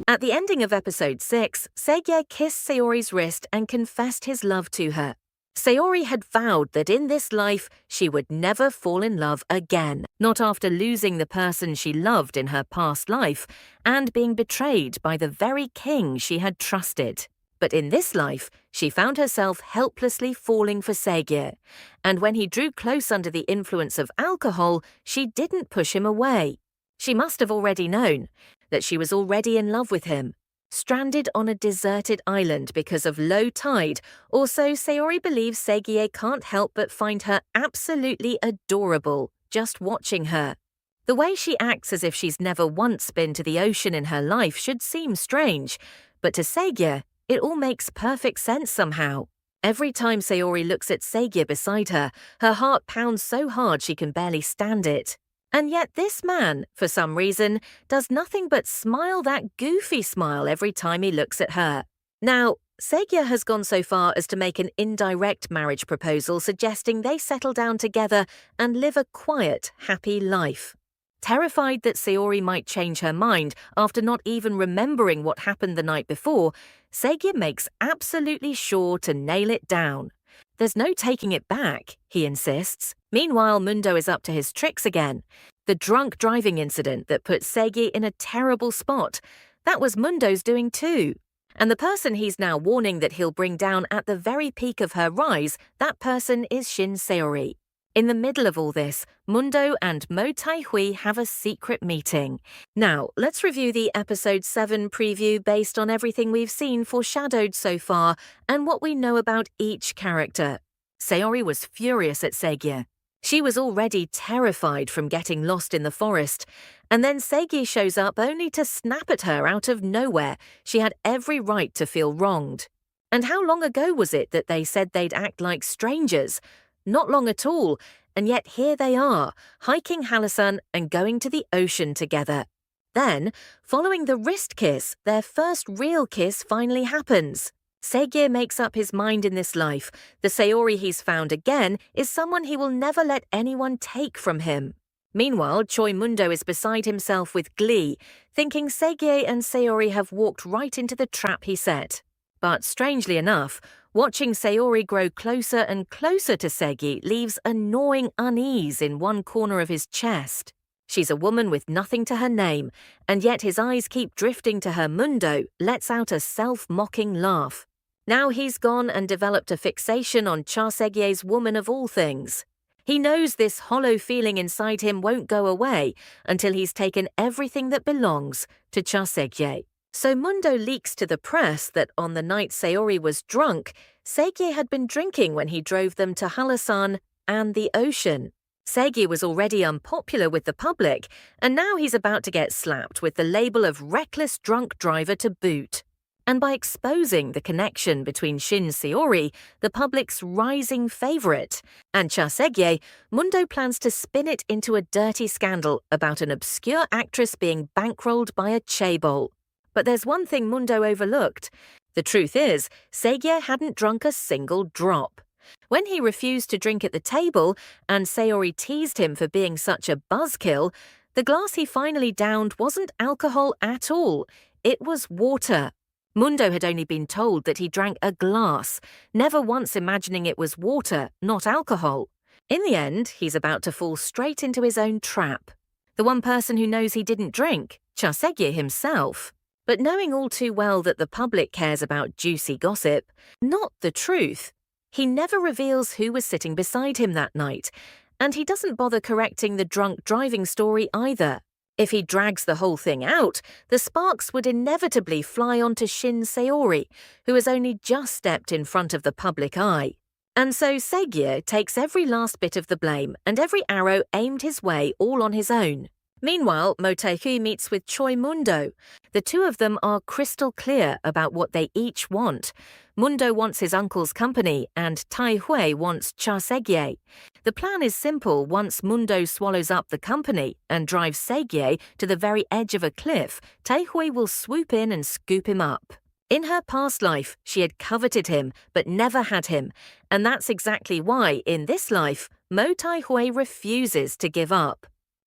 At the ending of episode 6, Segye kissed Seori's wrist and confessed his love to her. Seori had vowed that in this life she would never fall in love again, not after losing the person she loved in her past life and being betrayed by the very king she had trusted. But in this life, she found herself helplessly falling for Segye, and when he drew close under the influence of alcohol, she didn't push him away. She must have already known that she was already in love with him. Stranded on a deserted island because of low tide, also Seori believes Segye can't help but find her absolutely adorable just watching her. The way she acts as if she's never once been to the ocean in her life should seem strange, but to Segye, it all makes perfect sense somehow. Every time Seori looks at Segye beside her, her heart pounds so hard she can barely stand it. And yet this man, for some reason, does nothing but smile that goofy smile every time he looks at her. Now, Segye has gone so far as to make an indirect marriage proposal suggesting they settle down together and live a quiet, happy life. Terrified that Seori might change her mind after not even remembering what happened the night before, Segye makes absolutely sure to nail it down. There's no taking it back, he insists. Meanwhile, Mundo is up to his tricks again. The drunk driving incident that put Segye in a terrible spot, that was Mundo's doing too. And the person he's now warning that he'll bring down at the very peak of her rise, that person is Shin Seori. In the middle of all this, Mundo and Mo Taehui have a secret meeting. Now, let's review the episode 7 preview based on everything we've seen foreshadowed so far and what we know about each character. Seori was furious at Segye. She was already terrified from getting lost in the forest, and then Segye shows up only to snap at her out of nowhere. She had every right to feel wronged. And how long ago was it that they said they'd act like strangers? Not long at all, and yet here they are, hiking Halasan and going to the ocean together. Then, following the wrist kiss, their first real kiss finally happens. Segye makes up his mind in this life. The Seori he's found again is someone he will never let anyone take from him. Meanwhile, Choi Mundo is beside himself with glee, thinking Segye and Seori have walked right into the trap he set. But strangely enough, watching Seori grow closer and closer to Segye leaves a gnawing unease in one corner of his chest. She's a woman with nothing to her name, and yet his eyes keep drifting to her. Mundo lets out a self-mocking laugh. Now he's gone and developed a fixation on Cha Segye's woman of all things. He knows this hollow feeling inside him won't go away until he's taken everything that belongs to Cha Segye. So Mundo leaks to the press that on the night Seori was drunk, Segye had been drinking when he drove them to Halasan and the ocean. Segye was already unpopular with the public, and now he's about to get slapped with the label of reckless drunk driver to boot. And by exposing the connection between Shin Seori, the public's rising favourite, and Cha Segye, Mundo plans to spin it into a dirty scandal about an obscure actress being bankrolled by a chaebol. But there's one thing Mundo overlooked. The truth is, Segye hadn't drunk a single drop. When he refused to drink at the table, and Seori teased him for being such a buzzkill, the glass he finally downed wasn't alcohol at all. It was water. Mundo had only been told that he drank a glass, never once imagining it was water, not alcohol. In the end, he's about to fall straight into his own trap. The one person who knows he didn't drink, Cha Segye himself. But knowing all too well that the public cares about juicy gossip, not the truth, he never reveals who was sitting beside him that night, and he doesn't bother correcting the drunk driving story either. If he drags the whole thing out, the sparks would inevitably fly onto Shin Seori, who has only just stepped in front of the public eye. And so Segye takes every last bit of the blame and every arrow aimed his way all on his own. Meanwhile, Mo Taehui meets with Choi Mundo. The two of them are crystal clear about what they each want. Mundo wants his uncle's company and Taehui wants Cha Segye. The plan is simple. Once Mundo swallows up the company and drives Segye to the very edge of a cliff, Taehui will swoop in and scoop him up. In her past life, she had coveted him but never had him, and that's exactly why, in this life, Mo Taehui refuses to give up.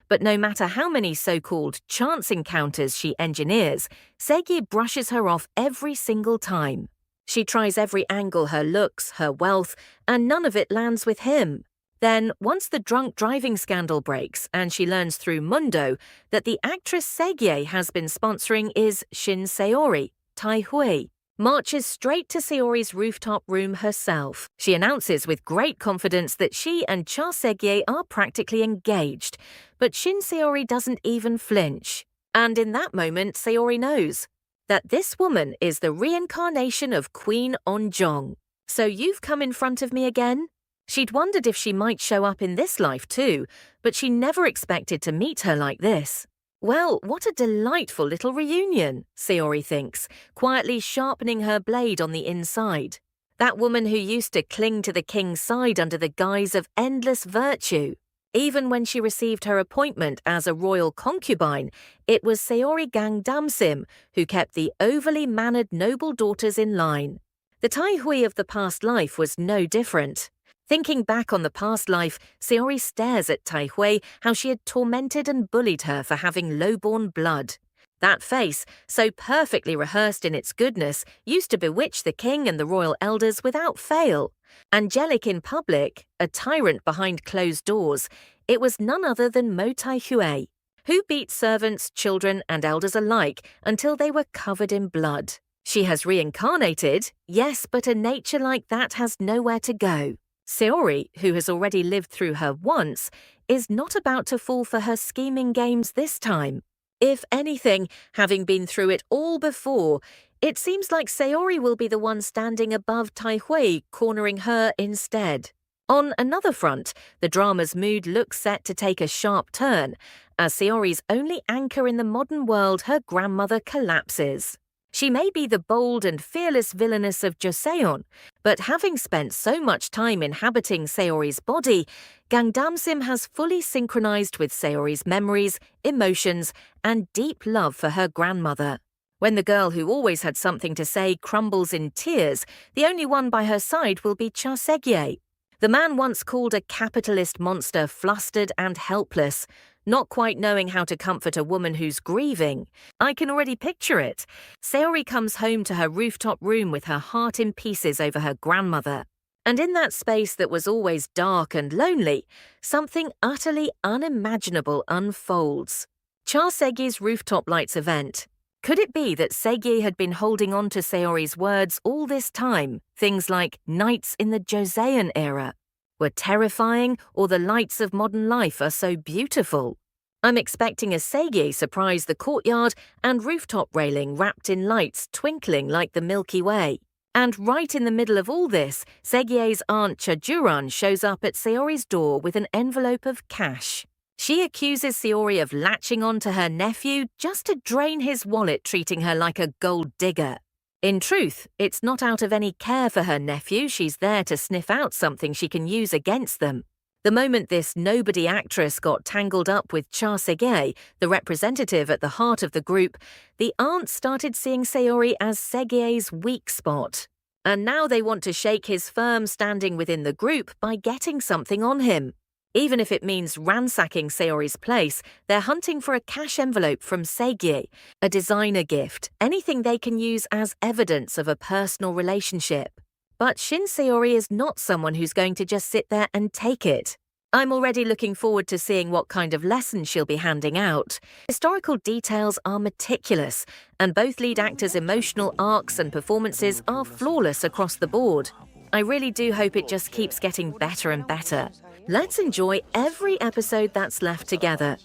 But no matter how many so-called chance encounters she engineers, Segye brushes her off every single time. She tries every angle, her looks, her wealth, and none of it lands with him. Then, once the drunk driving scandal breaks and she learns through Mundo that the actress Segye has been sponsoring is Shin Seori, Taehui, marches straight to Seori's rooftop room herself. She announces with great confidence that she and Cha Segye are practically engaged, but Shin Seori doesn't even flinch. And in that moment, Seori knows that this woman is the reincarnation of Queen Onjeong. So you've come in front of me again? She'd wondered if she might show up in this life too, but she never expected to meet her like this. Well, what a delightful little reunion, Seori thinks, quietly sharpening her blade on the inside. That woman who used to cling to the king's side under the guise of endless virtue. Even when she received her appointment as a royal concubine, it was Seori Gangdamsim who kept the overly mannered noble daughters in line. The Taehui of the past life was no different. Thinking back on the past life, Seori stares at Taehui, how she had tormented and bullied her for having low-born blood. That face, so perfectly rehearsed in its goodness, used to bewitch the king and the royal elders without fail. Angelic in public, a tyrant behind closed doors, it was none other than Mo Taehui, who beat servants, children, and elders alike until they were covered in blood. She has reincarnated, yes, but a nature like that has nowhere to go. Seori, who has already lived through her once, is not about to fall for her scheming games this time. If anything, having been through it all before, it seems like Seori will be the one standing above Taehui, cornering her instead. On another front, the drama's mood looks set to take a sharp turn, as Seori's only anchor in the modern world, her grandmother, collapses. She may be the bold and fearless villainess of Joseon, but having spent so much time inhabiting Seori's body, Gangdamsim has fully synchronized with Seori's memories, emotions, and deep love for her grandmother. When the girl who always had something to say crumbles in tears, the only one by her side will be Cha Segye. The man once called a capitalist monster flustered and helpless, not quite knowing how to comfort a woman who's grieving. I can already picture it. Seori comes home to her rooftop room with her heart in pieces over her grandmother. And in that space that was always dark and lonely, something utterly unimaginable unfolds. Cha Segye's rooftop lights event. Could it be that Segye had been holding on to Seori's words all this time, things like nights in the Joseon era were terrifying, or the lights of modern life are so beautiful? I'm expecting a Segye surprise the courtyard and rooftop railing wrapped in lights twinkling like the Milky Way. And right in the middle of all this, Segye's aunt Chajuran shows up at Seori's door with an envelope of cash. She accuses Seori of latching on to her nephew just to drain his wallet, treating her like a gold digger. In truth, it's not out of any care for her nephew. She's there to sniff out something she can use against them. The moment this nobody actress got tangled up with Cha Segye, the representative at the heart of the group, the aunt started seeing Seori as Segye's weak spot. And now they want to shake his firm standing within the group by getting something on him. Even if it means ransacking Seori's place, they're hunting for a cash envelope from Segye, a designer gift, anything they can use as evidence of a personal relationship. But Shin Seori is not someone who's going to just sit there and take it. I'm already looking forward to seeing what kind of lesson she'll be handing out. Historical details are meticulous, and both lead actors' emotional arcs and performances are flawless across the board. I really do hope it just keeps getting better and better. Let's enjoy every episode that's left together.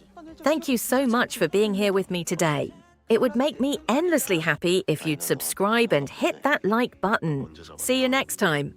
Thank you so much for being here with me today. It would make me endlessly happy if you'd subscribe and hit that like button. See you next time.